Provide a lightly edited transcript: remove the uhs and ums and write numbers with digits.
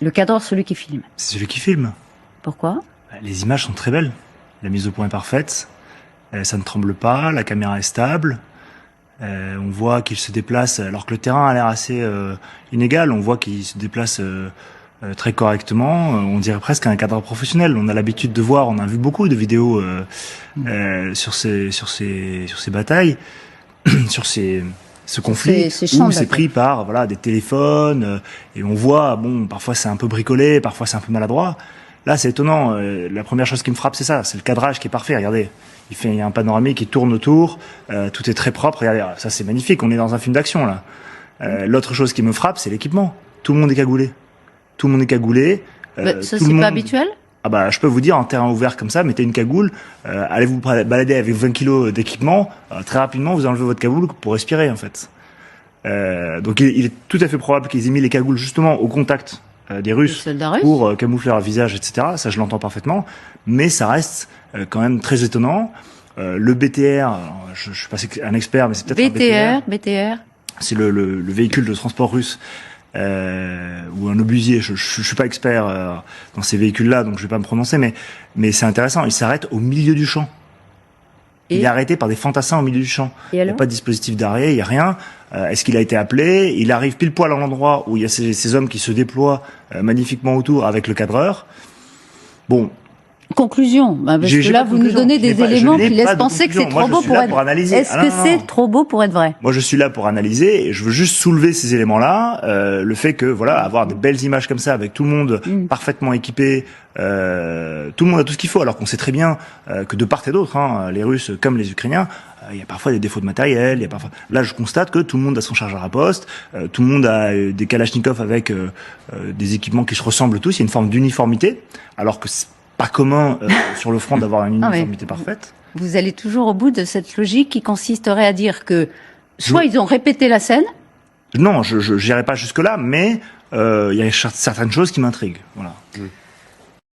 Le cadreur, celui qui filme. C'est celui qui filme. Pourquoi? Les images sont très belles. La mise au point est parfaite. Ça ne tremble pas, la caméra est stable. On voit qu'il se déplace, alors que le terrain a l'air assez inégal, on voit qu'il se déplace très correctement. On dirait presque un cadreur professionnel. On a l'habitude de voir, on a vu beaucoup de vidéos sur ces batailles, sur ce conflit où c'est pris par voilà des téléphones et on voit parfois c'est un peu bricolé, parfois c'est un peu maladroit. Là c'est étonnant. La première chose qui me frappe c'est ça, c'est le cadrage qui est parfait. Regardez. Il y a un panoramique qui tourne autour, tout est très propre. Regardez, ça c'est magnifique, on est dans un film d'action là. L'autre chose qui me frappe, c'est l'équipement. Tout le monde est cagoulé. Tout le monde est cagoulé. Ça c'est pas habituel? Ah bah je peux vous dire, en terrain ouvert comme ça, mettez une cagoule, allez vous balader avec 20 kilos d'équipement, très rapidement vous enlevez votre cagoule pour respirer en fait. Donc il est tout à fait probable qu'ils aient mis les cagoules justement au contact des Russes pour camoufler leur visage, etc. Ça je l'entends parfaitement, mais ça reste quand même très étonnant. Le BTR, je suis pas un expert, mais c'est peut-être un BTR. C'est le véhicule de transport russe. Ou un obusier, je suis pas expert dans ces véhicules-là, donc je vais pas me prononcer, mais c'est intéressant. Il s'arrête au milieu du champ. Il est arrêté par des fantassins au milieu du champ. Il n'y a pas de dispositif d'arrêt, il y a rien. Est-ce qu'il a été appelé? Il arrive pile poil à l'endroit où il y a ces hommes qui se déploient magnifiquement autour avec le cadreur. Bon. Conclusion, parce que là vous nous donnez des éléments qui laissent penser que c'est trop beau pour être vrai. Est-ce que c'est trop beau pour être vrai? Moi je suis là pour analyser et je veux juste soulever ces éléments-là, le fait que voilà, avoir de belles images comme ça avec tout le monde parfaitement équipé, tout le monde a tout ce qu'il faut, alors qu'on sait très bien que de part et d'autre, les Russes comme les Ukrainiens, il y a parfois des défauts de matériel, il y a parfois. Là je constate que tout le monde a son chargeur à poste, tout le monde a des Kalachnikov avec des équipements qui se ressemblent tous, il y a une forme d'uniformité, alors que pas commun sur le front d'avoir une uniformité parfaite. Vous allez toujours au bout de cette logique qui consisterait à dire que soit ils ont répété la scène. Non, je n'irai pas jusque là, mais il y a certaines choses qui m'intriguent. Voilà.